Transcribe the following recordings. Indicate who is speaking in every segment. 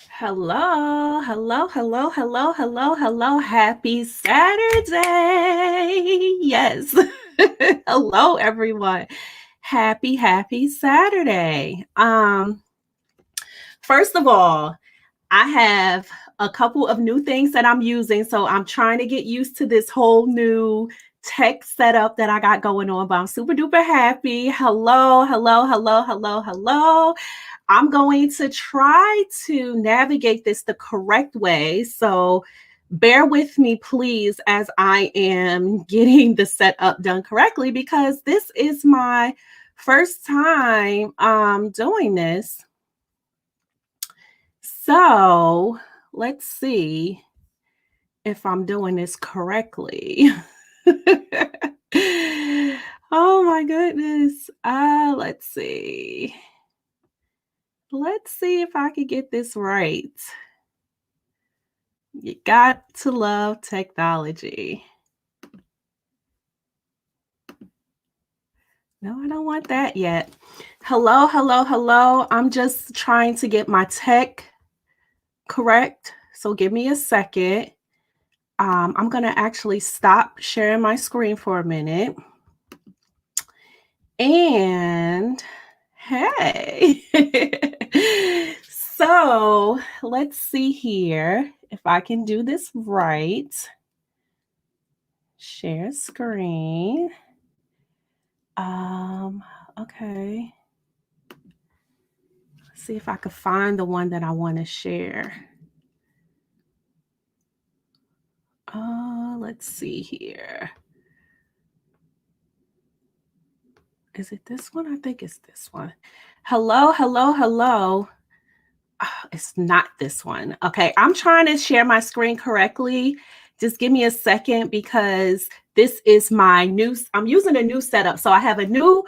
Speaker 1: Hello, hello, hello, hello, hello, hello. Happy Saturday. Yes. Hello, everyone. Happy Saturday. First of all, I have a couple of new things that I'm using. So I'm trying to get used to this whole new tech setup that I got going on, but I'm super duper happy. Hello, hello, hello, hello, hello. I'm going to try to navigate this the correct way. So bear with me, please, as I am getting the setup done correctly because this is my first time doing this. So let's see if I'm doing this correctly. Oh my goodness. Let's see. Let's see if I can get this right. You got to love technology. No, I don't want that yet. Hello, hello, hello. I'm just trying to get my tech correct. So give me a second. I'm going to actually stop sharing my screen for a minute. And hey. So let's see here if I can do this right. Share screen. Okay. Let's see if I could find the one that I want to share. Let's see here. Is it this one? I think it's this one. Hello, hello, hello. It's not this one. Okay, I'm trying to share my screen correctly. Just give me a second because this is my new, I'm using a new setup. So I have a new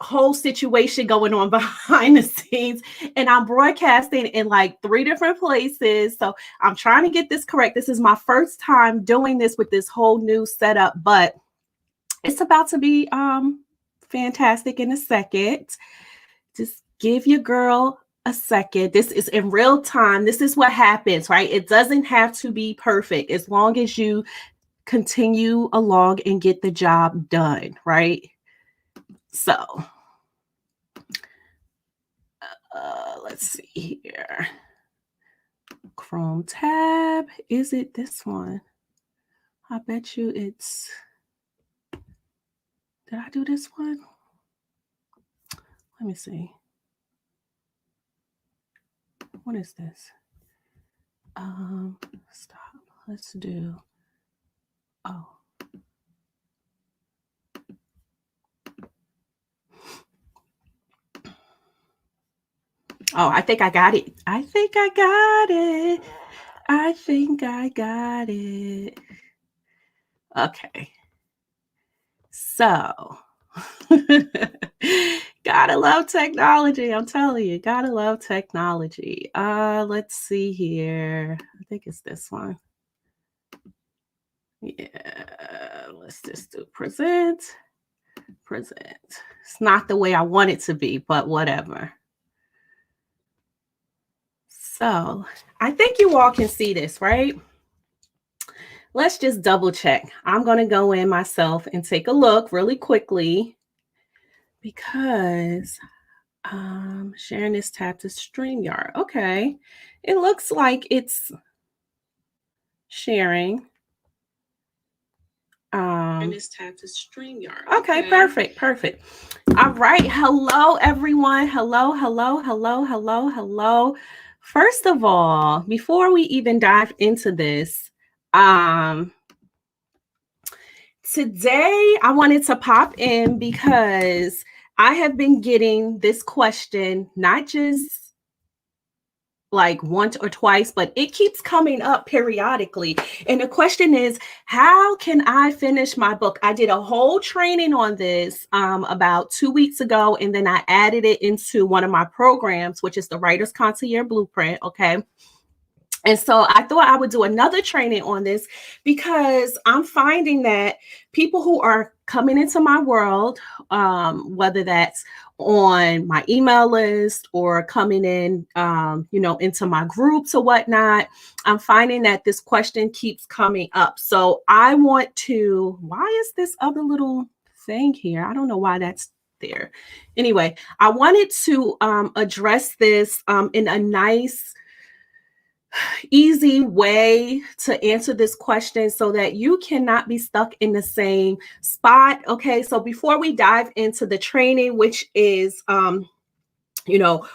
Speaker 1: whole situation going on behind the scenes and I'm broadcasting in like 3 different places. So I'm trying to get this correct. This is my first time doing this with this whole new setup, but it's about to be fantastic in a second. Just give your girl a second. This is in real time. This is what happens, right? It doesn't have to be perfect as long as you continue along and get the job done, right? So, let's see here. Chrome tab. Is it this one? I bet you it's. Did I do this one? Let me see. What is this? Stop. Let's do. Oh. Oh, I think I got it. I think I got it. I think I got it. Okay. So, gotta love technology. I'm telling you, gotta love technology. Let's see here. I think it's this one. Yeah, let's just do present. Present. It's not the way I want it to be, but whatever. So, I think you all can see this, right? Let's just double check. I'm going to go in myself and take a look really quickly because I'm sharing this tab to StreamYard. Okay. It looks like it's sharing. This tab to StreamYard. Okay, perfect. All right. Hello, everyone. Hello, hello, hello, hello, hello. First of all, before we even dive into this, today I wanted to pop in because I have been getting this question, not just like once or twice, but it keeps coming up periodically. And the question is, how can I finish my book? I did a whole training on this about 2 weeks ago, and then I added it into one of my programs, which is the Writer's Concierge Blueprint. Okay. And so I thought I would do another training on this because I'm finding that people who are coming into my world, whether that's on my email list or coming in, into my groups or whatnot, I'm finding that this question keeps coming up. So I want to, why is this other little thing here? I don't know why that's there. Anyway, I wanted to address this in a nice, easy way to answer this question so that you cannot be stuck in the same spot. Okay, so before we dive into the training, which is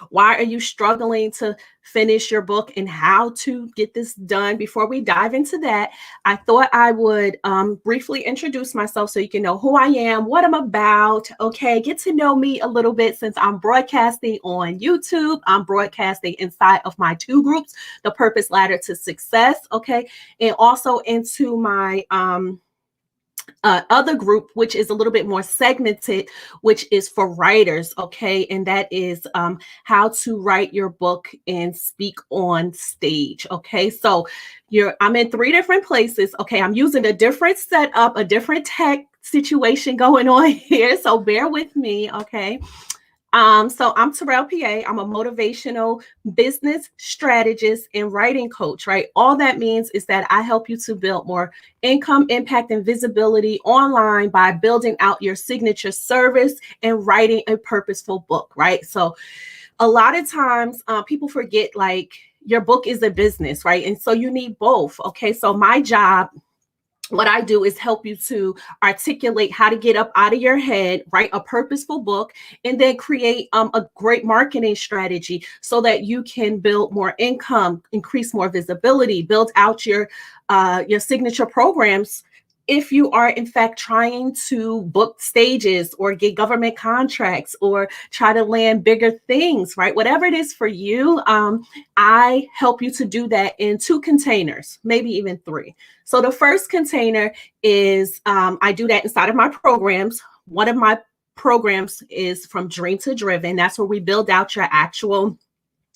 Speaker 1: why are you struggling to finish your book and how to get this done? Before we dive into that, I thought I would briefly introduce myself so you can know who I am, what I'm about. Okay, get to know me a little bit since I'm broadcasting on YouTube. I'm broadcasting inside of my two groups, the Purpose Ladder to Success. Okay, and also into my other group, which is a little bit more segmented, which is for writers, okay? And that is how to write your book and speak on stage, okay? So I'm in 3 different places, okay? I'm using a different setup, a different tech situation going on here, so bear with me, okay? So I'm Terrell PA. I'm a motivational business strategist and writing coach, right? All that means is that I help you to build more income, impact, and visibility online by building out your signature service and writing a purposeful book, right? So a lot of times people forget like your book is a business, right? And so you need both, okay? So my job, what I do is help you to articulate how to get up out of your head, write a purposeful book, and then create a great marketing strategy so that you can build more income, increase more visibility, build out your signature programs. If you are in fact trying to book stages or get government contracts or try to land bigger things, right? Whatever it is for you, I help you to do that in 2 containers, maybe even 3. So the first container is I do that inside of my programs. One of my programs is from Dream to Driven. That's where we build out your actual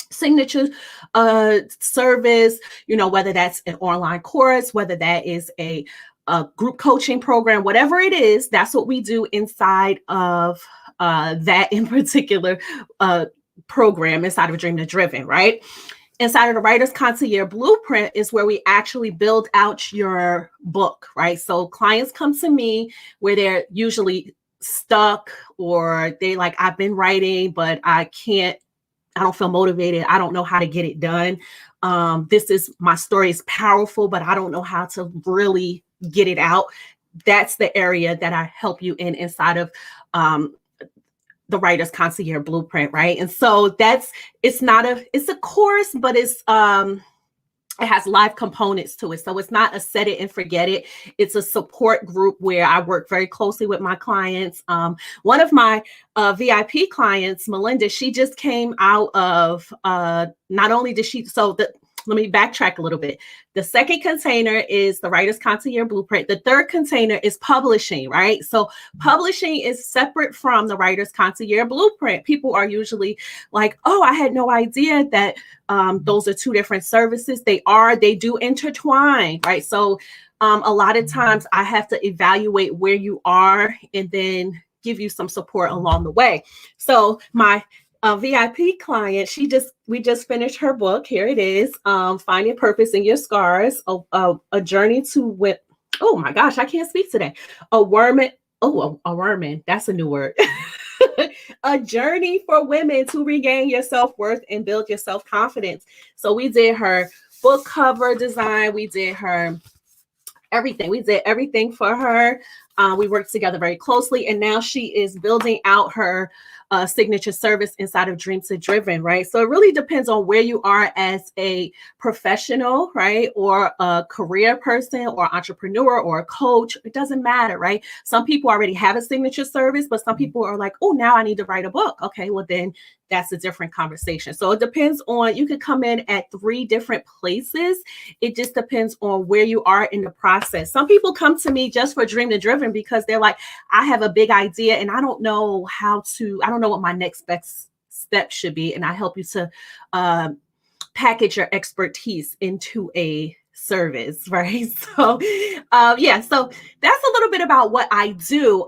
Speaker 1: signature service, whether that's an online course, whether that is a group coaching program, whatever it is, that's what we do inside of that in particular program inside of Dream to Driven, right? Inside of the Writer's Concierge Blueprint is where we actually build out your book, right? So clients come to me where they're usually stuck or they like, I've been writing, but I don't feel motivated. I don't know how to get it done. My story is powerful, but I don't know how to really get it out. That's the area that I help you inside of the Writer's Concierge Blueprint, right? And so it's a course, but it has live components to it. So it's not a set it and forget it. It's a support group where I work very closely with my clients. One of my VIP clients, Melinda, she just came out of, not only did she, let me backtrack a little bit. The second container is the Writer's Concierge Blueprint. The third container is publishing, right? So publishing is separate from the Writer's Concierge Blueprint. People are usually like, oh, I had no idea that those are 2 different services. They do intertwine, right? So a lot of times I have to evaluate where you are and then give you some support along the way. So my VIP client, we just finished her book. Here it is, Finding Purpose in Your Scars, a journey to wit. Oh my gosh, I can't speak today. A worman. That's a new word. A journey for women to regain your self-worth and build your self-confidence. So we did her book cover design. We did her everything. We did everything for her. We worked together very closely, and now she is building out her signature service inside of Dream to Driven, right? So it really depends on where you are as a professional, right? Or a career person or entrepreneur or a coach. It doesn't matter, right? Some people already have a signature service, but some people are like, oh, now I need to write a book. Okay, well then that's a different conversation. So it depends on, you could come in at 3 different places. It just depends on where you are in the process. Some people come to me just for Dream to Driven because they're like, I have a big idea and I don't know what my next best step should be. And I help you to package your expertise into a service, right? So, so that's a little bit about what I do.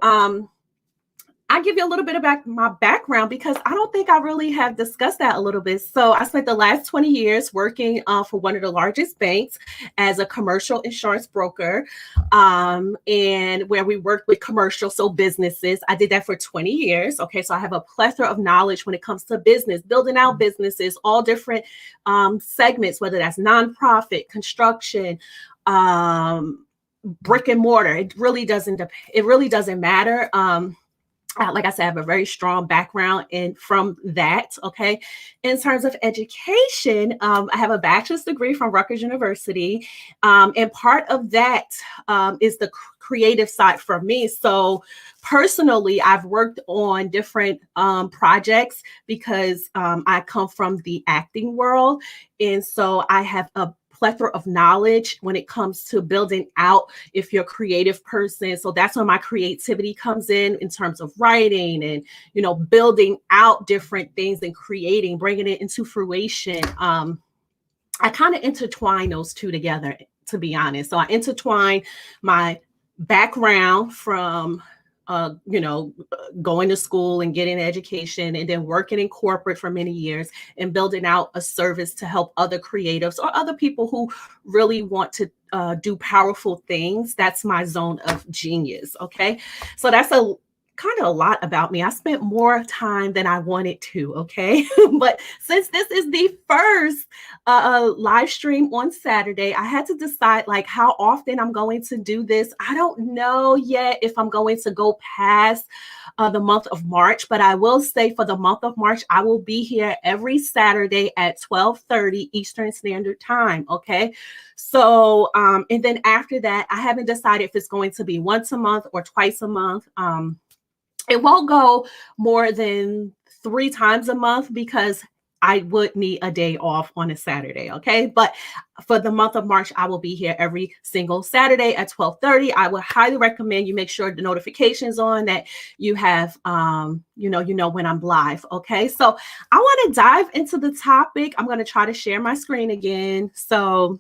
Speaker 1: I give you a little bit about my background because I don't think I really have discussed that a little bit. So I spent the last 20 years working for one of the largest banks as a commercial insurance broker, and where we work with commercial, so businesses. I did that for 20 years. Okay, so I have a plethora of knowledge when it comes to business, building out businesses, all different segments, whether that's nonprofit, construction, brick and mortar. It really doesn't matter. Like I said, I have a very strong background from that. Okay. In terms of education, I have a bachelor's degree from Rutgers University. And part of that is the creative side for me. So personally, I've worked on different projects because I come from the acting world. And so I have a plethora of knowledge when it comes to building out if you're a creative person. So that's when my creativity comes in terms of writing and, building out different things and creating, bringing it into fruition. I kind of intertwine those two together, to be honest. So I intertwine my background from going to school and getting an education and then working in corporate for many years and building out a service to help other creatives or other people who really want to do powerful things. That's my zone of genius. Okay. So that's kind of a lot about me. I spent more time than I wanted to. Okay. But since this is the first live stream on Saturday, I had to decide like how often I'm going to do this. I don't know yet if I'm going to go past the month of March, but I will say for the month of March, I will be here every Saturday at 12:30 Eastern Standard Time. Okay. So, and then after that, I haven't decided if it's going to be once a month or twice a month. It won't go more than 3 times a month because I would need a day off on a Saturday. Okay. But for the month of March, I will be here every single Saturday at 12:30. I would highly recommend you make sure the notifications on that you have, when I'm live. Okay. So I want to dive into the topic. I'm going to try to share my screen again. So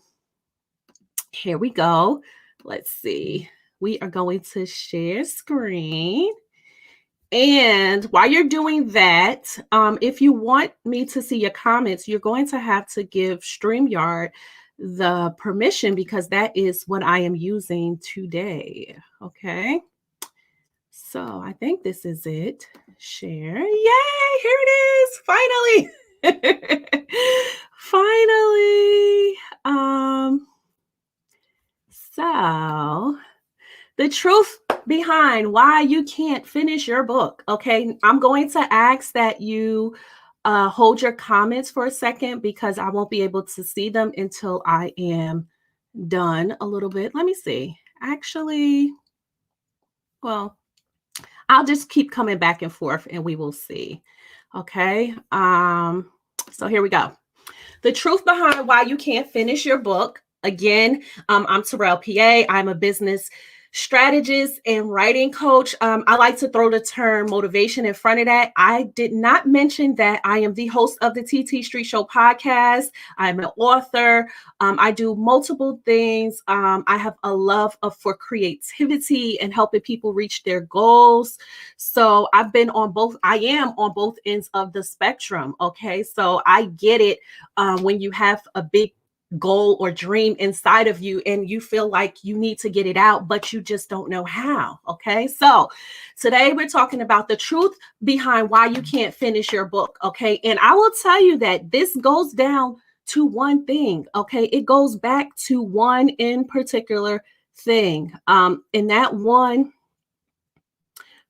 Speaker 1: here we go. Let's see. We are going to share screen. And while you're doing that, if you want me to see your comments, you're going to have to give StreamYard the permission because that is what I am using today. Okay. So I think this is it. Share. Yay, here it is. Finally. Finally. So the truth behind why you can't finish your book. Okay. I'm going to ask that you hold your comments for a second because I won't be able to see them until I am done a little bit. Let me see. Actually, well, I'll just keep coming back and forth and we will see. Okay. So here we go. The truth behind why you can't finish your book. Again, I'm Terrell PA. I'm a business strategist and writing coach. I like to throw the term motivation in front of that. I did not mention that I am the host of the TT Street Show podcast. I'm an author. I do multiple things. I have a love for creativity and helping people reach their goals. So I am on both ends of the spectrum. Okay. So I get it when you have a big goal or dream inside of you and you feel like you need to get it out, but you just don't know how. Okay. So today we're talking about the truth behind why you can't finish your book. Okay. And I will tell you that this goes down to one thing. Okay. It goes back to one in particular thing. And that one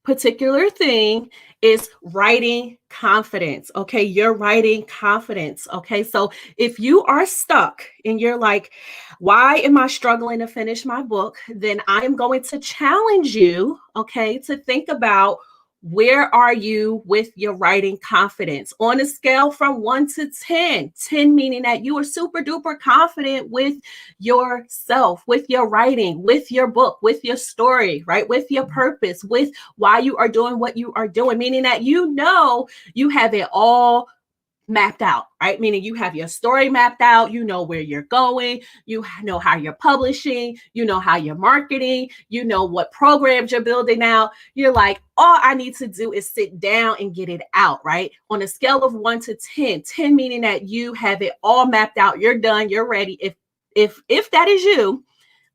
Speaker 1: particular thing is writing confidence. Okay. You're writing confidence. Okay. So if you are stuck and you're like, why am I struggling to finish my book? Then I am going to challenge you, okay, to think about where are you with your writing confidence on a scale from 1 to 10, 10 meaning that you are super duper confident with yourself, with your writing, with your book, with your story, right? With your purpose, with why you are doing what you are doing, meaning that you know you have it all mapped out, right? Meaning you have your story mapped out, you know where you're going, you know how you're publishing, you know how you're marketing, you know what programs you're building out. You're like, all I need to do is sit down and get it out, right? On a scale of 1 to 10, 10 meaning that you have it all mapped out, you're done, you're ready. If that is you,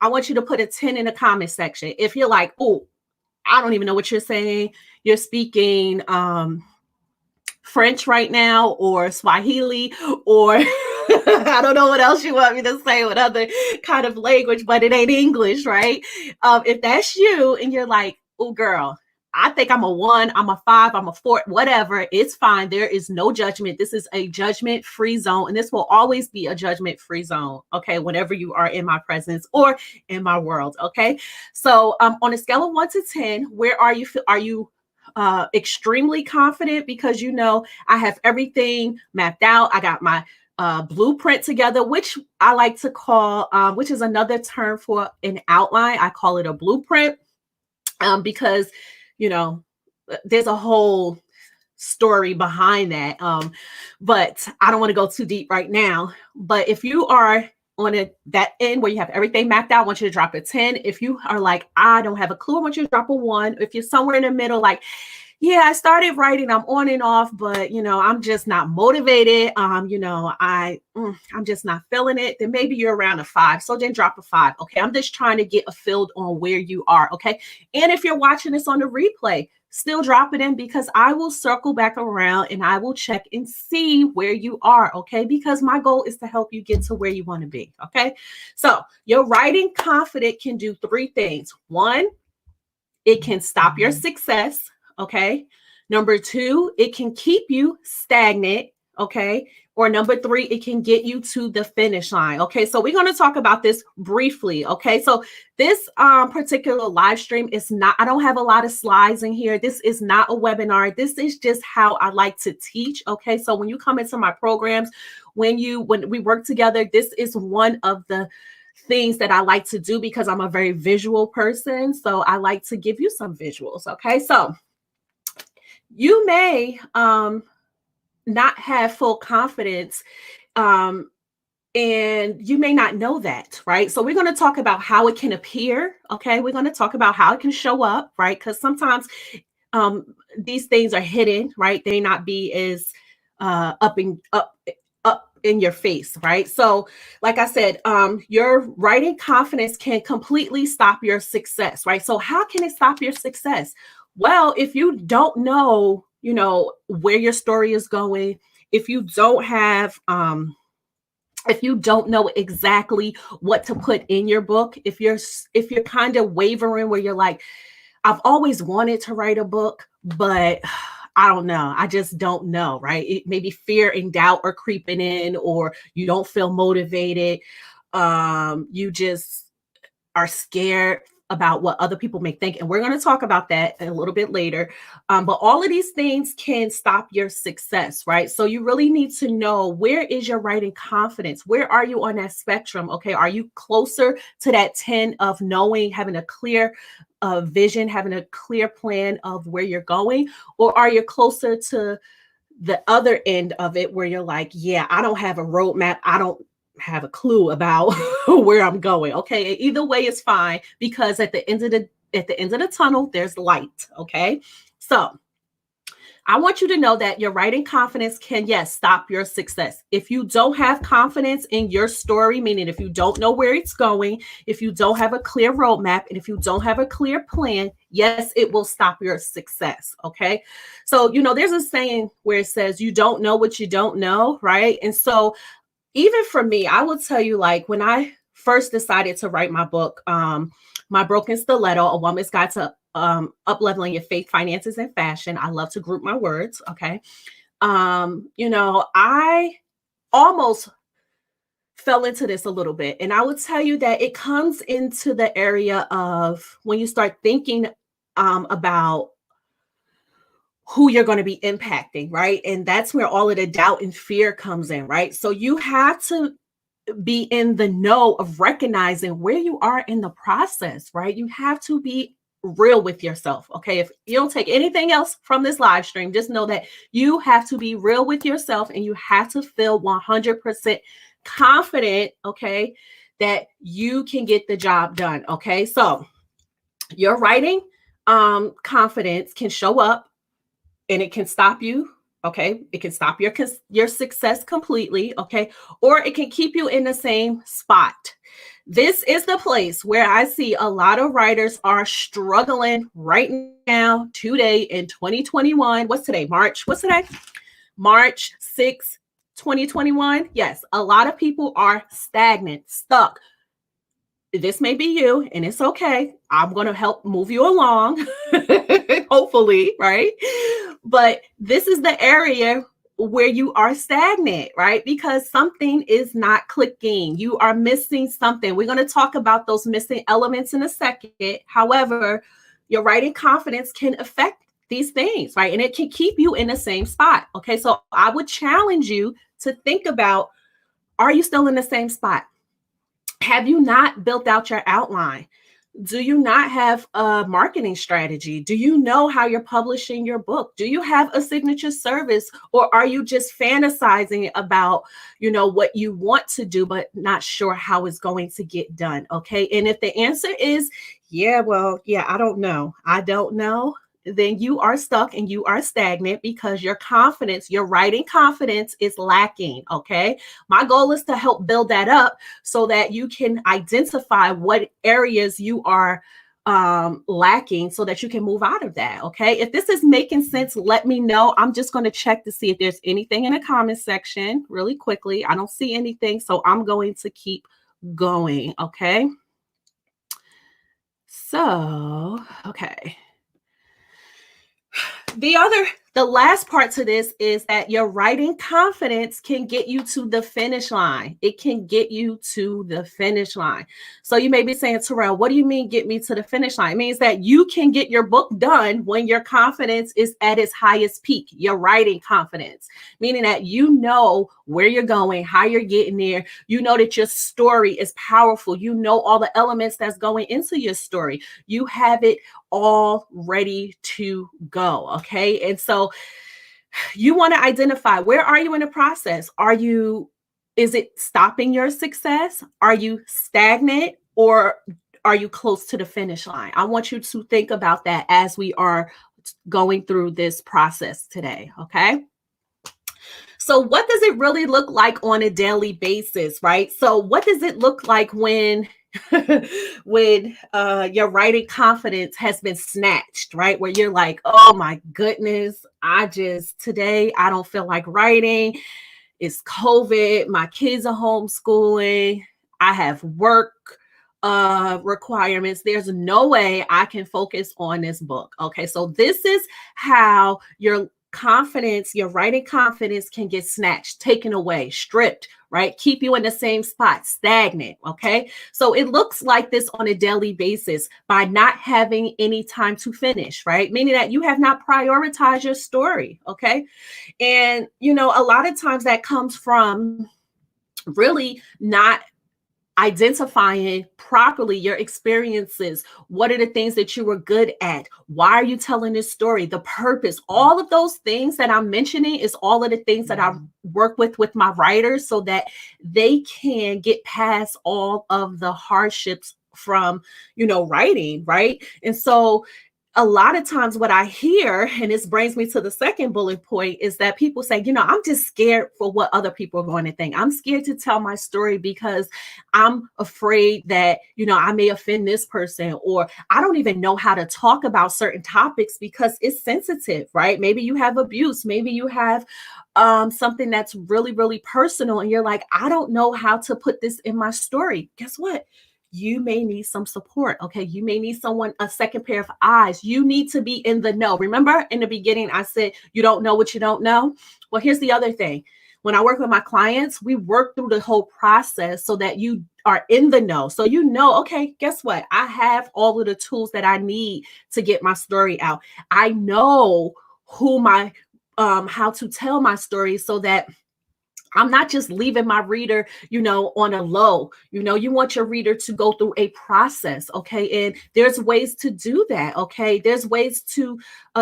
Speaker 1: I want you to put a 10 in the comment section. If you're like, oh, I don't even know what you're saying, you're speaking French right now or Swahili or I don't know what else you want me to say with other kind of language, but it ain't English, right? If that's you and you're like, oh girl, I think I'm a 1, I'm a 5, I'm a 4, whatever, it's fine. There is no judgment. This is a judgment-free zone, and this will always be a judgment-free zone, okay, whenever you are in my presence or in my world, okay? So on a scale of 1 to 10, where are you? Are you extremely confident because you know I have everything mapped out? I got my blueprint together, which I like to call, which is another term for an outline. I call it a blueprint because, you know, there's a whole story behind that. But I don't want to go too deep right now. But if you are on that end where you have everything mapped out, I want you to drop a 10. If you are like, I don't have a clue, I want you to drop a 1. If you're somewhere in the middle, like, yeah, I started writing, I'm on and off, but you know, I'm just not motivated. You know, I'm just not feeling it. Then maybe you're around a 5. So then drop a 5. Okay. I'm just trying to get a feel on where you are. Okay. And if you're watching this on the replay, still drop it in because I will circle back around and I will check and see where you are. Okay. Because my goal is to help you get to where you want to be. Okay. So your writing confidence can do 3 things. 1, it can stop your success. Okay. Number 2, it can keep you stagnant. Okay. Or number 3, it can get you to the finish line. Okay. So we're going to talk about this briefly. Okay. So this particular live stream is not, I don't have a lot of slides in here. This is not a webinar. This is just how I like to teach. Okay. So when you come into my programs, when we work together, this is one of the things that I like to do because I'm a very visual person. So I like to give you some visuals. Okay. So you may not have full confidence and you may not know that, right? So we're going to talk about how it can appear. Okay. We're going to talk about how it can show up, right? Because sometimes these things are hidden, right? They may not be as up in your face, right? So like I said, your writing confidence can completely stop your success, right? So how can it stop your success? Well, if you don't know, you know, where your story is going, if you don't have if you don't know exactly what to put in your book, if you're kind of wavering where you're like, I've always wanted to write a book, but I don't know. I just don't know, right? It maybe fear and doubt are creeping in, or you don't feel motivated. You just are scared about what other people may think. And we're going to talk about that a little bit later. But all of these things can stop your success, right? So you really need to know, where is your writing confidence? Where are you on that spectrum? Okay. Are you closer to that 10 of knowing, having a clear vision, having a clear plan of where you're going? Or are you closer to the other end of it where you're like, yeah, I don't have a roadmap. I don't have a clue about where I'm going. Okay. Either way is fine, because at the end of the tunnel, there's light. Okay. So I want you to know that your writing confidence can, yes, stop your success. If you don't have confidence in your story, meaning if you don't know where it's going, if you don't have a clear roadmap, and if you don't have a clear plan, yes, it will stop your success. Okay. So, you know, there's a saying where it says, you don't know what you don't know. Right. And so even for me, I will tell you, like, when I first decided to write my book, My Broken Stiletto, A Woman's Guide to Up-Leveling Your Faith, Finances, and Fashion. I love to group my words. Okay. You know, I almost fell into this a little bit. And I would tell you that it comes into the area of when you start thinking about who you're going to be impacting, right? And that's where all of the doubt and fear comes in, right? So you have to be in the know of recognizing where you are in the process, right? You have to be real with yourself. Okay. If you don't take anything else from this live stream, just know that you have to be real with yourself and you have to feel 100% confident. Okay. That you can get the job done. Okay. So your writing confidence can show up and it can stop you. Okay. It can stop your success completely. Okay. Or it can keep you in the same spot. This is the place where I see a lot of writers are struggling right now, today in 2021. What's today? March. What's today? March 6th, 2021. Yes, a lot of people are stagnant, stuck. This may be you, and it's okay. I'm going to help move you along, hopefully, right? But this is the area where you are stagnant, right? Because something is not clicking. You are missing something. We're going to talk about those missing elements in a second. However, your writing confidence can affect these things, right? And it can keep you in the same spot. Okay. So I would challenge you to think about, are you still in the same spot? Have you not built out your outline? Do you not have a marketing strategy? Do you know how you're publishing your book? Do you have a signature service, or are you just fantasizing about, what you want to do, but not sure how it's going to get done? Okay. And if the answer is, yeah, I don't know. Then you are stuck and you are stagnant because your confidence, your writing confidence is lacking. Okay. My goal is to help build that up so that you can identify what areas you are lacking so that you can move out of that. Okay. If this is making sense, let me know. I'm just going to check to see if there's anything in the comment section really quickly. I don't see anything, so I'm going to keep going. Okay. So, okay. The last part to this is that your writing confidence can get you to the finish line. It can get you to the finish line. So you may be saying, Terrell, what do you mean get me to the finish line? It means that you can get your book done when your confidence is at its highest peak, your writing confidence, meaning that you know where you're going, how you're getting there. You know that your story is powerful. You know all the elements that's going into your story. You have it all ready to go. Okay. And so you want to identify, where are you in the process? Is it stopping your success? Are you stagnant, or are you close to the finish line? I want you to think about that as we are going through this process today. Okay. So what does it really look like on a daily basis, right? So what does it look like when your writing confidence has been snatched, right? Where you're like, oh my goodness, today I don't feel like writing. It's COVID. My kids are homeschooling. I have work requirements. There's no way I can focus on this book. Okay. So this is how your confidence, your writing confidence can get snatched, taken away, stripped, right? Keep you in the same spot, stagnant. Okay. So it looks like this on a daily basis by not having any time to finish, right? Meaning that you have not prioritized your story. Okay. And, a lot of times that comes from really not identifying properly your experiences. What are the things that you were good at? Why are you telling this story? The purpose, all of those things that I'm mentioning is all of the things that I work with my writers so that they can get past all of the hardships from, writing, right? And so a lot of times what I hear, and this brings me to the second bullet point, is that people say, I'm just scared for what other people are going to think. I'm scared to tell my story because I'm afraid that, I may offend this person, or I don't even know how to talk about certain topics because it's sensitive, right? Maybe you have abuse. Maybe you have something that's really, really personal. And you're like, I don't know how to put this in my story. Guess what? You may need some support. Okay. You may need a second pair of eyes. You need to be in the know. Remember in the beginning, I said, you don't know what you don't know. Well, here's the other thing. When I work with my clients, we work through the whole process so that you are in the know. So, okay, guess what? I have all of the tools that I need to get my story out. I know how to tell my story so that I'm not just leaving my reader, on a low. You want your reader to go through a process, okay? And there's ways to do that, okay? There's ways to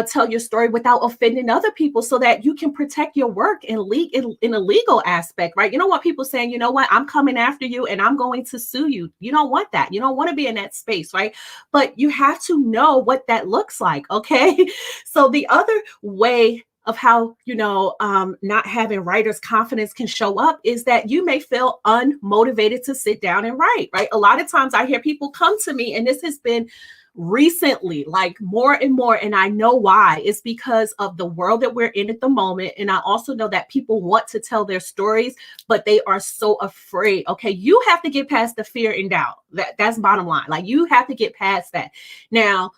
Speaker 1: tell your story without offending other people so that you can protect your work in a legal aspect, right? You don't want people saying, you know what, I'm coming after you and I'm going to sue you. You don't want that. You don't want to be in that space, right? But you have to know what that looks like, okay? So the other way of how not having writer's confidence can show up is that you may feel unmotivated to sit down and write, right? A lot of times I hear people come to me, and this has been recently, like more and more, and I know why. It's because of the world that we're in at the moment, and I also know that people want to tell their stories, but they are so afraid. Okay, you have to get past the fear and doubt. That's bottom line. Like, you have to get past that. Now,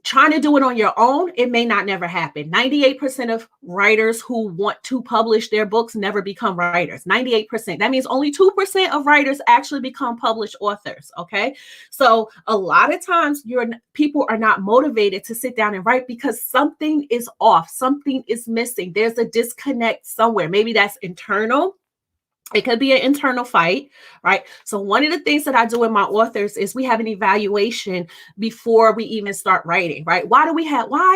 Speaker 1: trying to do it on your own, it may not never happen. 98% of writers who want to publish their books never become writers. 98%. That means only 2% of writers actually become published authors. Okay. So a lot of times people are not motivated to sit down and write because something is off. Something is missing. There's a disconnect somewhere. Maybe that's internal. It could be an internal fight, right? So one of the things that I do with my authors is we have an evaluation before we even start writing, right? Why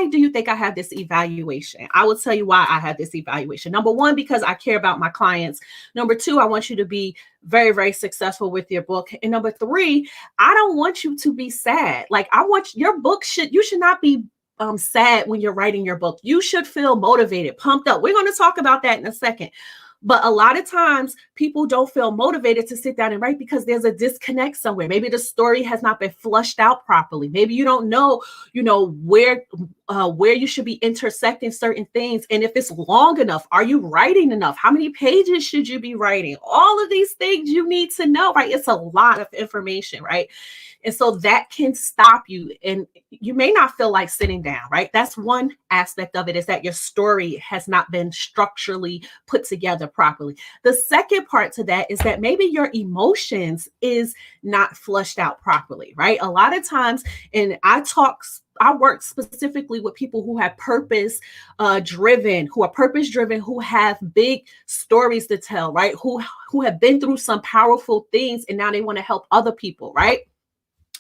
Speaker 1: do you think I have this evaluation? I will tell you why I have this evaluation. Number one, because I care about my clients. Number two, I want you to be very, very successful with your book. And number three, I don't want you to be sad. Like, I want your book you should not be sad when you're writing your book. You should feel motivated, pumped up. We're going to talk about that in a second. But a lot of times people don't feel motivated to sit down and write because there's a disconnect somewhere. Maybe the story has not been flushed out properly. Maybe you don't know, where you should be intersecting certain things. And if it's long enough, are you writing enough? How many pages should you be writing? All of these things you need to know, right? It's a lot of information, right? And so that can stop you. And you may not feel like sitting down, right? That's one aspect of it, is that your story has not been structurally put together properly. The second part to that is that maybe your emotions is not flushed out properly, right? A lot of times, and I work specifically with people who have purpose driven, who have big stories to tell, right? Who have been through some powerful things and now they want to help other people, right?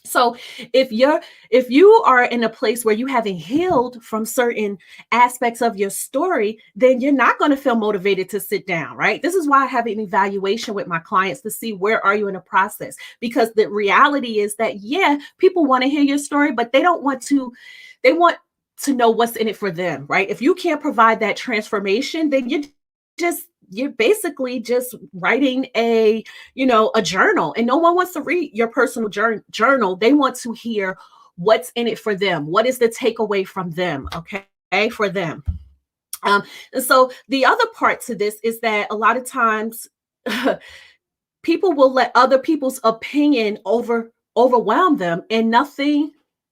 Speaker 1: So if you are in a place where you haven't healed from certain aspects of your story, then you're not going to feel motivated to sit down, right? This is why I have an evaluation with my clients to see where are you in the process, because the reality is that, yeah, people want to hear your story, but they want to know what's in it for them, right? If you can't provide that transformation, then you're basically just writing a journal, and no one wants to read your personal journal. They want to hear what's in it for them. What is the takeaway from them? Okay, for them. And so the other part to this is that a lot of times people will let other people's opinion overwhelm them, and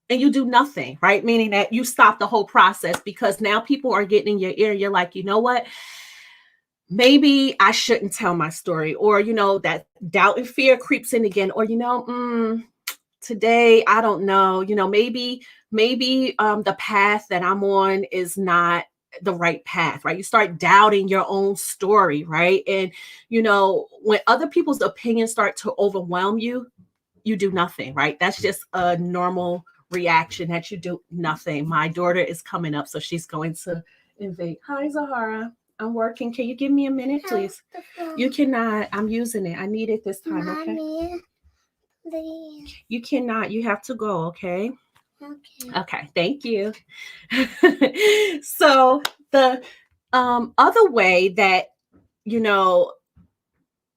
Speaker 1: you do nothing, right? Meaning that you stop the whole process because now people are getting in your ear. You're like, you know what? Maybe I shouldn't tell my story, or, that doubt and fear creeps in again, or, today, I don't know, maybe the path that I'm on is not the right path, right? You start doubting your own story, right? And, when other people's opinions start to overwhelm you, you do nothing, right? That's just a normal reaction, that you do nothing. My daughter is coming up, so she's going to invade. Hi, Zahara. I'm working. Can you give me a minute, please? You cannot. I'm using it. I need it this time, Mommy, okay? Please. You cannot. You have to go, okay? Okay. Thank you. So the other way that,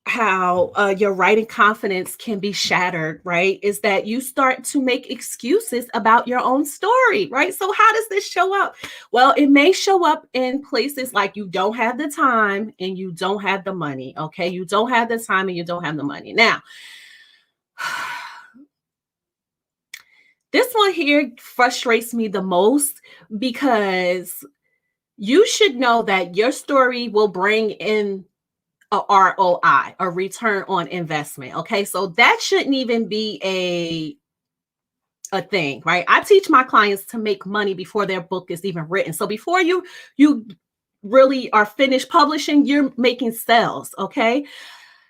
Speaker 1: how your writing confidence can be shattered, right, is that you start to make excuses about your own story, right? So how does this show up? Well, it may show up in places like you don't have the time and you don't have the money, okay? You don't have the time and you don't have the money. Now, this one here frustrates me the most, because you should know that your story will bring in a ROI, a return on investment. Okay. So that shouldn't even be a thing, right? I teach my clients to make money before their book is even written. So before you really are finished publishing, you're making sales. Okay.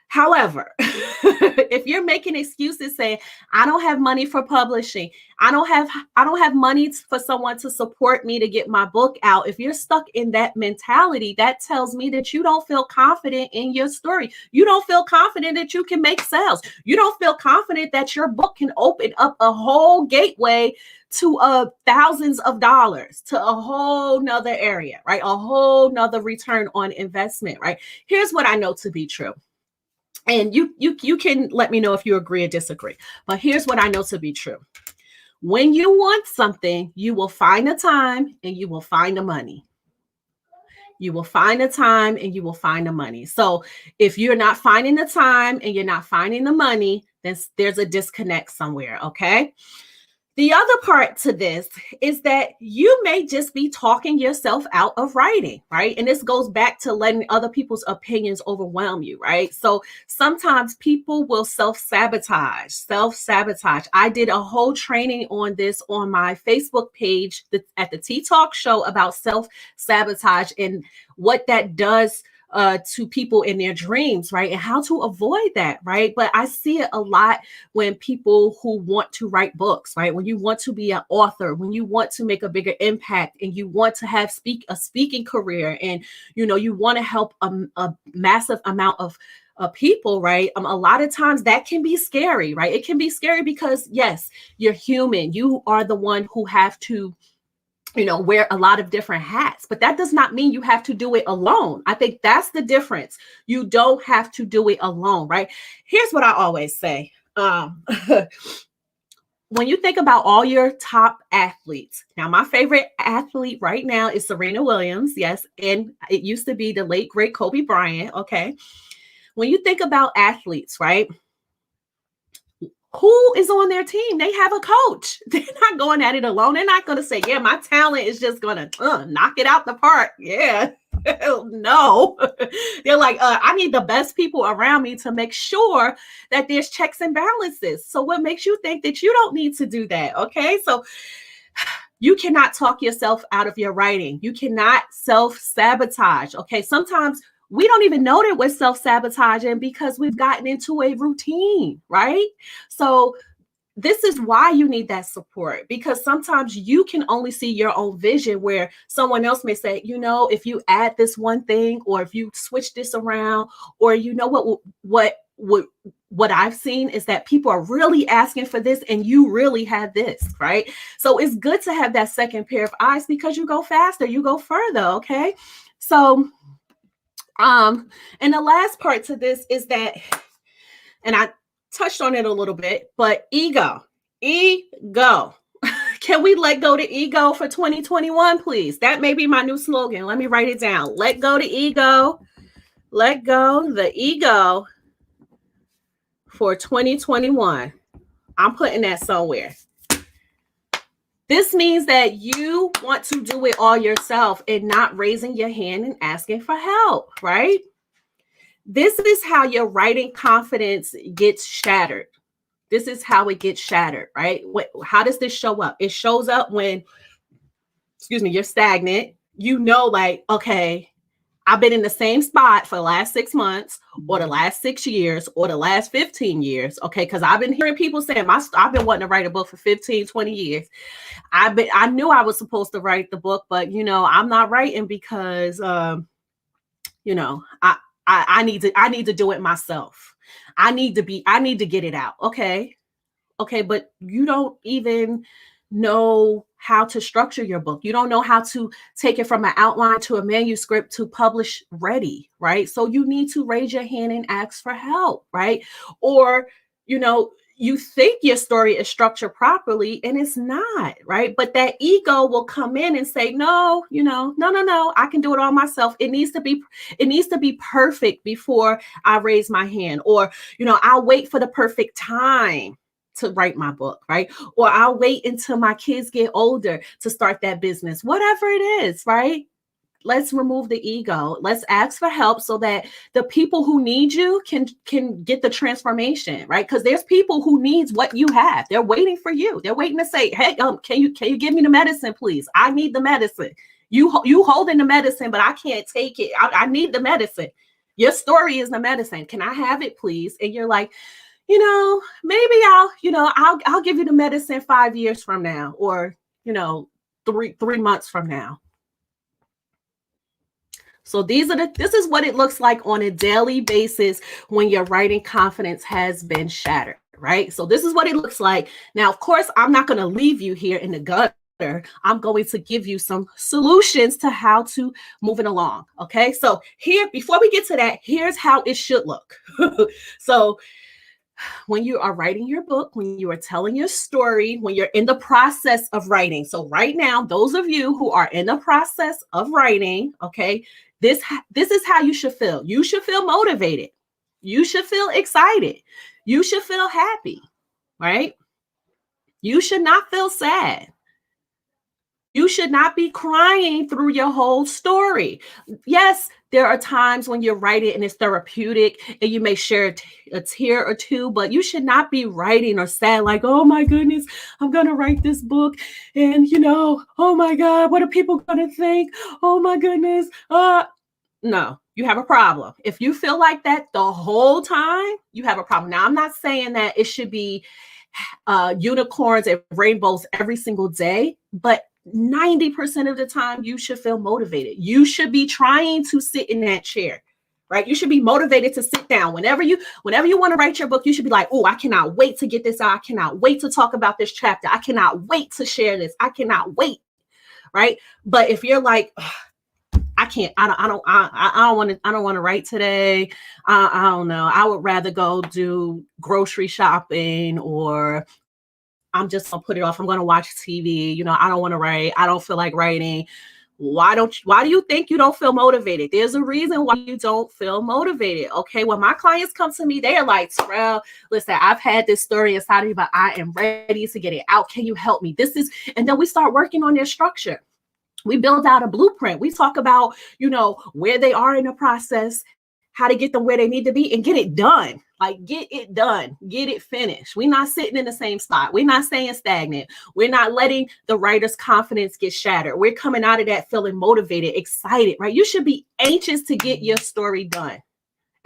Speaker 1: However, if you're making excuses saying, I don't have money for publishing, I don't have money for someone to support me to get my book out. If you're stuck in that mentality, that tells me that you don't feel confident in your story. You don't feel confident that you can make sales. You don't feel confident that your book can open up a whole gateway to thousands of dollars, to a whole nother area, right? A whole nother return on investment, right? Here's what I know to be true. And you can let me know if you agree or disagree. But here's what I know to be true. When you want something, you will find the time and you will find the money. You will find the time and you will find the money. So if you're not finding the time and you're not finding the money, then there's a disconnect somewhere. Okay. The other part to this is that you may just be talking yourself out of writing, right? And this goes back to letting other people's opinions overwhelm you, right? So sometimes people will self-sabotage. I did a whole training on this on my Facebook page at the Tea Talk show about self-sabotage and what that does to people in their dreams, right? And how to avoid that, right? But I see it a lot when people who want to write books, right? When you want to be an author, when you want to make a bigger impact and you want to have a speaking career and, you want to help a massive amount of people, right? A lot of times that can be scary, right? It can be scary because yes, you're human. You are the one who have to wear a lot of different hats, but that does not mean you have to do it alone. I think that's the difference. You don't have to do it alone, right? Here's what I always say. When you think about all your top athletes, now my favorite athlete right now is Serena Williams. Yes. And it used to be the late, great Kobe Bryant. Okay. When you think about athletes, right? Who is on their team? They have a coach. They're not going at it alone. They're not going to say, yeah, my talent is just going to knock it out the park. Yeah. No. They're like, I need the best people around me to make sure that there's checks and balances. So what makes you think that you don't need to do that? Okay. So you cannot talk yourself out of your writing. You cannot self-sabotage. Okay. Sometimes we don't even know that we're self-sabotaging because we've gotten into a routine, right? So this is why you need that support, because sometimes you can only see your own vision where someone else may say, if you add this one thing, or if you switch this around, or what I've seen is that people are really asking for this and you really have this, right? So it's good to have that second pair of eyes because you go faster, you go further, okay? So and the last part to this is that, and I touched on it a little bit, but ego. Can we let go to ego for 2021, please? That may be my new slogan. Let me write it down. Let go to ego. Let go the ego for 2021. I'm putting that somewhere. This means that you want to do it all yourself and not raising your hand and asking for help, right? This is how your writing confidence gets shattered. This is how it gets shattered, right? How does this show up? It shows up when, you're stagnant. Like, okay, I've been in the same spot for the last 6 months or the last 6 years or the last 15 years. Okay. Cause I've been hearing people saying I've been wanting to write a book for 15, 20 years. I knew I was supposed to write the book, but I'm not writing because, I need to do it myself. I need to get it out. Okay. But you don't even know how to structure your book. You don't know how to take it from an outline to a manuscript to publish ready, right? So you need to raise your hand and ask for help, right? Or, you think your story is structured properly and it's not, right? But that ego will come in and say, no, no, I can do it all myself. It needs to be perfect before I raise my hand, or, I'll wait for the perfect time to write my book, right? Or I'll wait until my kids get older to start that business, whatever it is, right? Let's remove the ego. Let's ask for help so that the people who need you can get the transformation, right? Because there's people who needs what you have. They're waiting for you. They're waiting to say, hey, can you give me the medicine, please? I need the medicine. You holding the medicine, but I can't take it. I need the medicine. Your story is the medicine. Can I have it, please? And you're like, maybe I'll give you the medicine 5 years from now, or 3 months from now. So this is what it looks like on a daily basis when your writing confidence has been shattered, right? So this is what it looks like. Now, of course, I'm not going to leave you here in the gutter. I'm going to give you some solutions to how to move it along. Okay. So here, before we get to that, here's how it should look. So when you are writing your book, when you are telling your story, when you're in the process of writing. So right now, those of you who are in the process of writing, okay, this is how you should feel. You should feel motivated. You should feel excited. You should feel happy, right? You should not feel sad. You should not be crying through your whole story. Yes, there are times when you're writing and it's therapeutic and you may share a tear or two, but you should not be writing or sad like, oh my goodness, I'm going to write this book. And, oh my God, what are people going to think? Oh my goodness. No, you have a problem. If you feel like that the whole time, you have a problem. Now, I'm not saying that it should be unicorns and rainbows every single day, but 90% of the time you should feel motivated. You should be trying to sit in that chair, right? You should be motivated to sit down. Whenever you want to write your book, you should be like, oh, I cannot wait to get this out. I cannot wait to talk about this chapter. I cannot wait to share this. I cannot wait, right? But if you're like, I can't, I don't want to write today. I don't know. I would rather go do grocery shopping, or I'm just gonna put it off. I'm gonna watch TV. I don't want to write. I don't feel like writing. Why do you think you don't feel motivated? There's a reason why you don't feel motivated. Okay. When my clients come to me, they are like, Terrell, listen, I've had this story inside of me, but I am ready to get it out. Can you help me? And then we start working on their structure. We build out a blueprint. We talk about, where they are in the process, how to get them where they need to be, and get it done. Like, get it done, get it finished. We're not sitting in the same spot. We're not staying stagnant. We're not letting the writer's confidence get shattered. We're coming out of that feeling motivated, excited, right? You should be anxious to get your story done.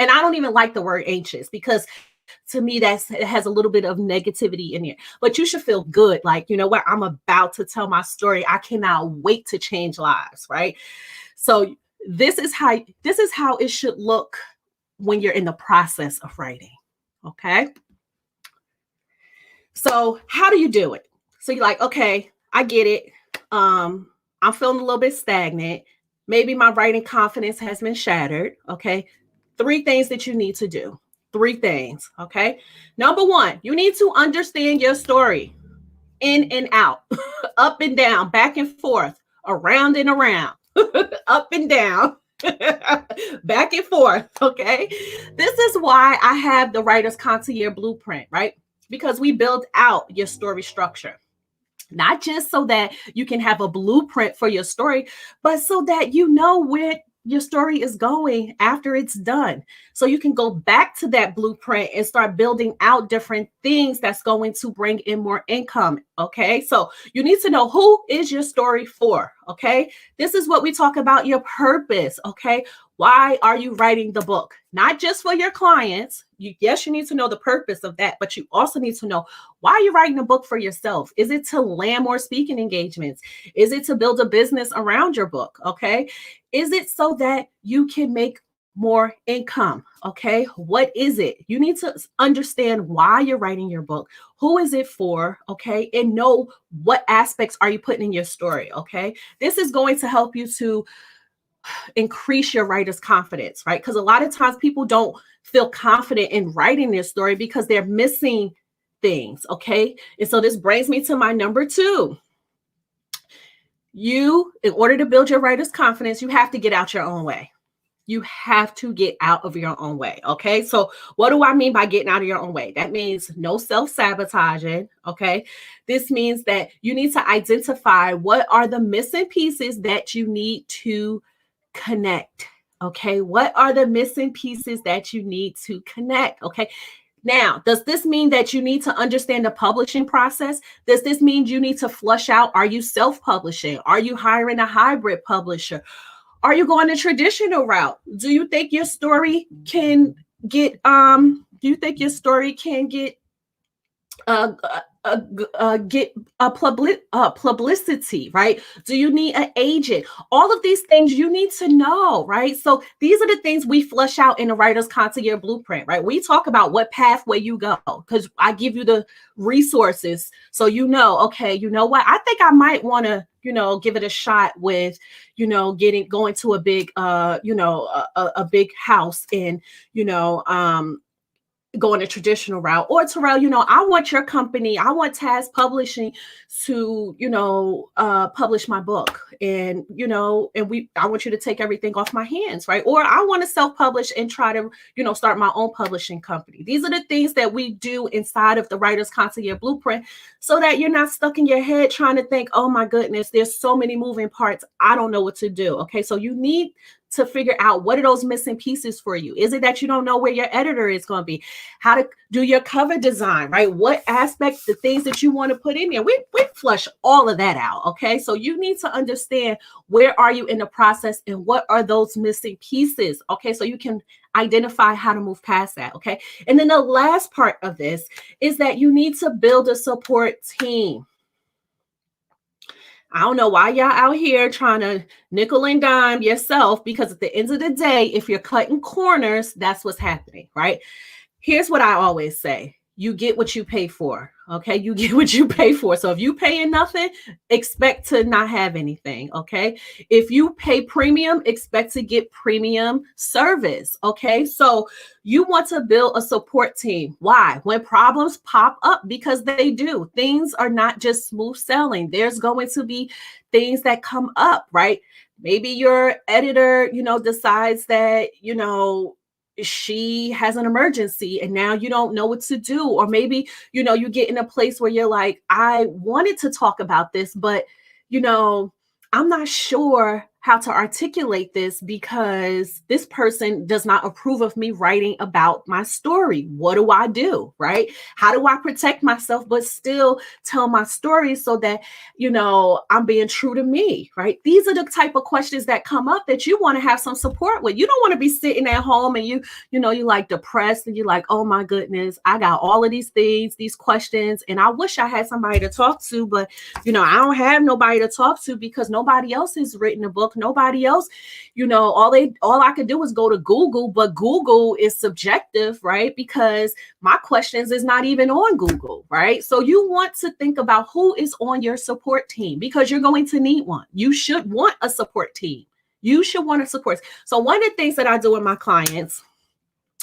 Speaker 1: And I don't even like the word anxious, because to me, it has a little bit of negativity in it. But you should feel good. Like, you know what? I'm about to tell my story. I cannot wait to change lives, right? So this is how it should look when you're in the process of writing. Okay. So how do you do it? So you're like, okay, I get it. I'm feeling a little bit stagnant. Maybe my writing confidence has been shattered. Okay. 3 things that you need to do. 3 things. Okay. Number 1, you need to understand your story in and out, up and down, back and forth, around and around, up and down. Back and forth. Okay. This is why I have the Writer's Concierge Blueprint, right? Because we build out your story structure, not just so that you can have a blueprint for your story, but so that you know where your story is going after it's done. So you can go back to that blueprint and start building out different things that's going to bring in more income. Okay. So you need to know, who is your story for? Okay. This is what we talk about, your purpose. Okay. Why are you writing the book? Not just for your clients. Yes, you need to know the purpose of that, but you also need to know, why are you writing a book for yourself? Is it to land more speaking engagements? Is it to build a business around your book? Okay. Is it so that you can make more income? Okay. What is it? You need to understand why you're writing your book. Who is it for? Okay. And know what aspects are you putting in your story? Okay. This is going to help you to increase your writer's confidence, right? Because a lot of times people don't feel confident in writing their story because they're missing things. Okay. And so this brings me to my number 2. In order to build your writer's confidence, you have to get out your own way. You have to get out of your own way. Okay. So what do I mean by getting out of your own way? That means no self-sabotaging. Okay. This means that you need to identify what are the missing pieces that you need to connect. Okay. What are the missing pieces that you need to connect? Okay. Now, does this mean that you need to understand the publishing process? Does this mean you need to flush out, are you self-publishing? Are you hiring a hybrid publisher? Are you going the traditional route? Do you think your story can get uh, get a publicity, right? Do you need an agent? All of these things you need to know, right? So these are the things we flush out in the writer's concierge blueprint, right? We talk about what pathway you go, because I give you the resources so you know, okay, you know what? I think I might want to, give it a shot with, going to a big, a big house and, going a traditional route. Or Terrell, I want your company, I want Taz Publishing to, publish my book, and I want you to take everything off my hands, right? Or I want to self-publish and try to, start my own publishing company. These are the things that we do inside of the Writer's Concierge Blueprint, so that you're not stuck in your head trying to think, oh my goodness, there's so many moving parts, I don't know what to do. Okay, so you need to figure out, what are those missing pieces for you? Is it that you don't know where your editor is going to be? How to do your cover design, right? What aspects, the things that you want to put in there? We flush all of that out, okay? So you need to understand, where are you in the process and what are those missing pieces, okay? So you can identify how to move past that, okay? And then the last part of this is that you need to build a support team. I don't know why y'all out here trying to nickel and dime yourself, because at the end of the day, if you're cutting corners, that's what's happening, right? Here's what I always say. You get what you pay for. Okay. You get what you pay for. So if you paying nothing, expect to not have anything. Okay. If you pay premium, expect to get premium service. Okay. So you want to build a support team. Why? When problems pop up, because they do. Things are not just smooth sailing. There's going to be things that come up, right? Maybe your editor, decides that, she has an emergency and now you don't know what to do. Or maybe, you get in a place where you're like, I wanted to talk about this, but, I'm not sure how to articulate this because this person does not approve of me writing about my story. What do I do, right? How do I protect myself but still tell my story so that, I'm being true to me, right? These are the type of questions that come up that you want to have some support with. You don't want to be sitting at home and you're like depressed and you're like, oh my goodness, I got all of these things, these questions, and I wish I had somebody to talk to, but I don't have nobody to talk to because nobody else has written a book. Nobody else, all I could do is go to Google, but Google is subjective, right? Because my questions is not even on Google, right? So you want to think about who is on your support team, because you're going to need one. You should want a support team. You should want a support. So one of the things that I do with my clients,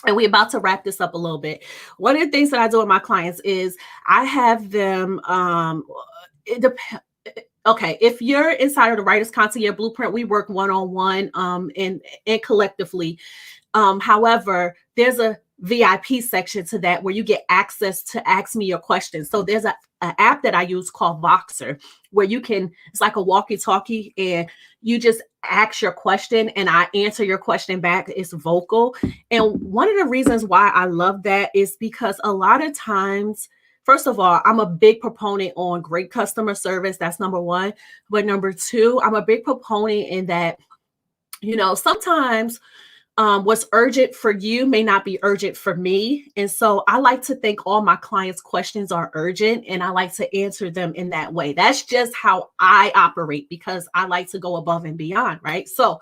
Speaker 1: and we're about to wrap this up a little bit. One of the things that I do with my clients is I have them, okay, if you're inside of the Writer's Concierge Blueprint, we work one-on-one and collectively. However, there's a VIP section to that where you get access to ask me your questions. So there's an app that I use called Voxer, where it's like a walkie-talkie, and you just ask your question and I answer your question back. It's vocal. And one of the reasons why I love that is because a lot of times, first of all, I'm a big proponent on great customer service. That's number one. But number two, I'm a big proponent in that, sometimes what's urgent for you may not be urgent for me. And so I like to think all my clients' questions are urgent, and I like to answer them in that way. That's just how I operate, because I like to go above and beyond, right? So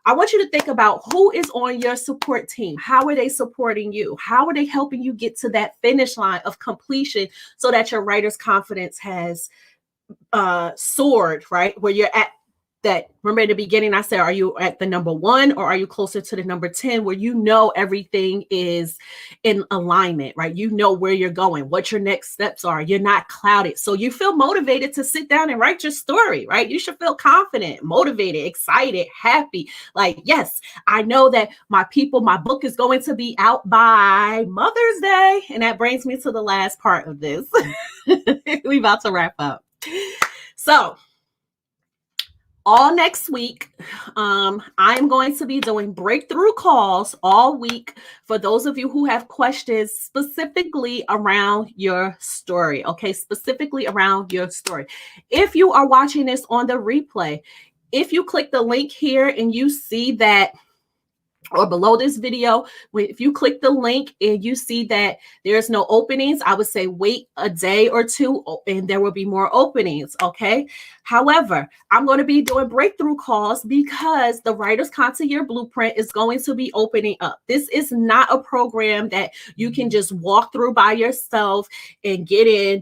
Speaker 1: I want you to think about who is on your support team. How are they supporting you? How are they helping you get to that finish line of completion so that your writer's confidence has soared, right? Where you're at that, remember in the beginning, I said, are you at the number 1 or are you closer to the number 10, where everything is in alignment, right? You know where you're going, what your next steps are. You're not clouded. So you feel motivated to sit down and write your story, right? You should feel confident, motivated, excited, happy. Like, yes, I know that my book is going to be out by Mother's Day. And that brings me to the last part of this. We're about to wrap up. So all next week, I'm going to be doing breakthrough calls all week for those of you who have questions specifically around your story. Okay, specifically around your story. If you are watching this on the replay, if you click the link here and you see that, or below this video, if you click the link and you see that there's no openings, I would say wait a day or two and there will be more openings. Okay. However, I'm going to be doing breakthrough calls because the Writer's Concierge Blueprint is going to be opening up. This is not a program that you can just walk through by yourself and get in.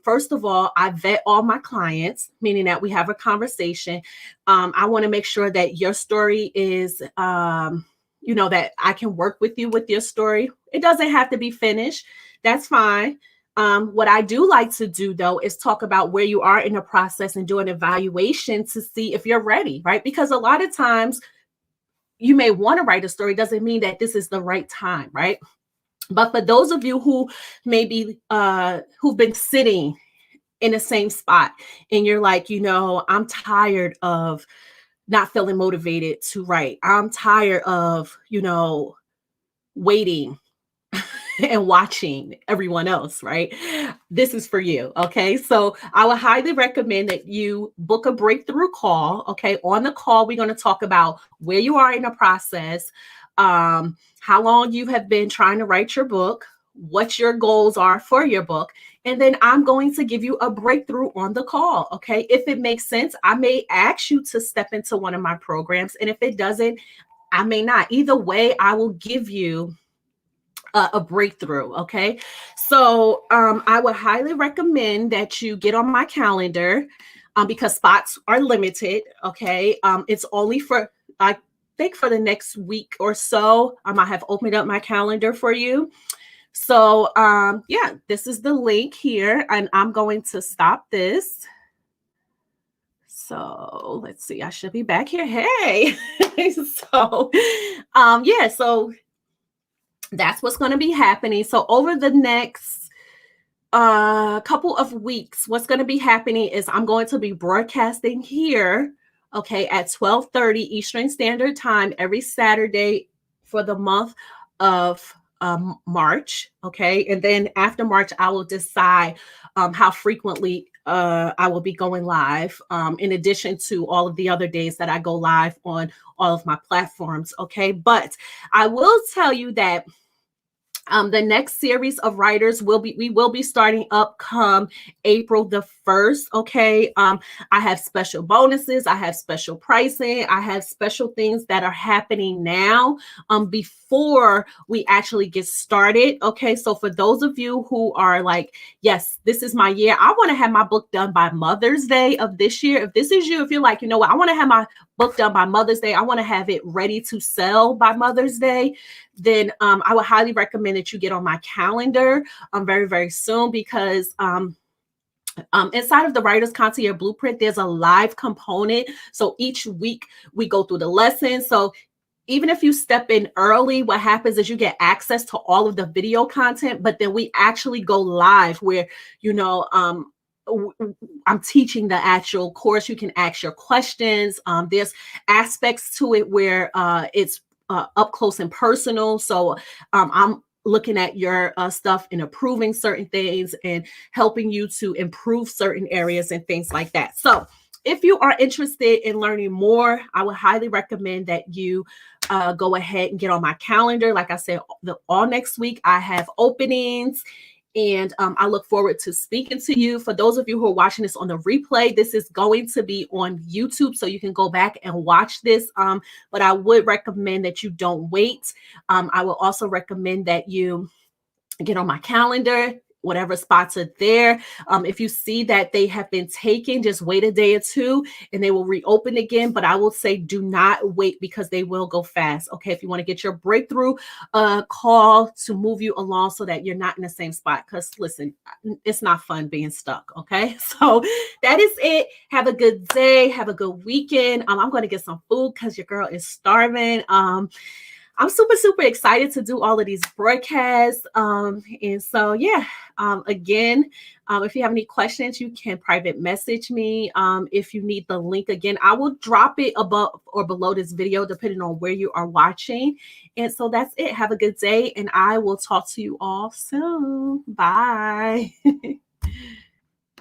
Speaker 1: First of all, I vet all my clients, meaning that we have a conversation. I want to make sure that your story is, that I can work with you with your story. It doesn't have to be finished. That's fine. What I do like to do, though, is talk about where you are in the process and do an evaluation to see if you're ready, right? Because a lot of times you may want to write a story, doesn't mean that this is the right time, right? But for those of you who maybe who've been sitting in the same spot and you're like, I'm tired of not feeling motivated to write. I'm tired of, waiting and watching everyone else, right? This is for you. Okay. So I would highly recommend that you book a breakthrough call. Okay. On the call, we're going to talk about where you are in the process, how long you have been trying to write your book, what your goals are for your book. And then I'm going to give you a breakthrough on the call. Okay. If it makes sense, I may ask you to step into one of my programs. And if it doesn't, I may not. Either way, I will give you a breakthrough. Okay. So I would highly recommend that you get on my calendar because spots are limited. Okay. It's only for, I think, for the next week or so. I have opened up my calendar for you. So yeah, this is the link here, and I'm going to stop this. So let's see, I should be back here. Hey. So yeah, so that's what's going to be happening. So over the next couple of weeks, what's going to be happening is I'm going to be broadcasting here, okay, at 12:30 Eastern Standard Time every Saturday for the month of March. Okay. And then after March, I will decide how frequently I will be going live, in addition to all of the other days that I go live on all of my platforms. Okay. But I will tell you that the next series of writers we will be starting up come April the 1st. Okay. I have special bonuses, I have special pricing, I have special things that are happening now before we actually get started. Okay. So for those of you who are like, yes, this is my year, I want to have my book done by Mother's Day of this year. If this is you, if you're like, what, I want to have my book done by Mother's Day, I want to have it ready to sell by Mother's Day, then I would highly recommend that you get on my calendar very, very soon, because inside of the Writer's Concierge Blueprint, there's a live component. So each week we go through the lesson. So even if you step in early, what happens is you get access to all of the video content, but then we actually go live where, I'm teaching the actual course. You can ask your questions. There's aspects to it where it's up close and personal. So I'm looking at your stuff and approving certain things and helping you to improve certain areas and things like that. So if you are interested in learning more, I would highly recommend that you go ahead and get on my calendar. Like I said, all next week I have openings. And I look forward to speaking to you. For those of you who are watching this on the replay, this is going to be on YouTube, so you can go back and watch this. But I would recommend that you don't wait. I will also recommend that you get on my calendar, whatever spots are there. If you see that they have been taken, just wait a day or two and they will reopen again. But I will say do not wait, because they will go fast. Okay. If you want to get your breakthrough call to move you along so that you're not in the same spot. Because listen, it's not fun being stuck. Okay. So that is it. Have a good day. Have a good weekend. I'm going to get some food because your girl is starving. I'm super, super excited to do all of these broadcasts. And so, yeah, again, if you have any questions, you can private message me. If you need the link again, I will drop it above or below this video, depending on where you are watching. And so that's it. Have a good day, and I will talk to you all soon. Bye.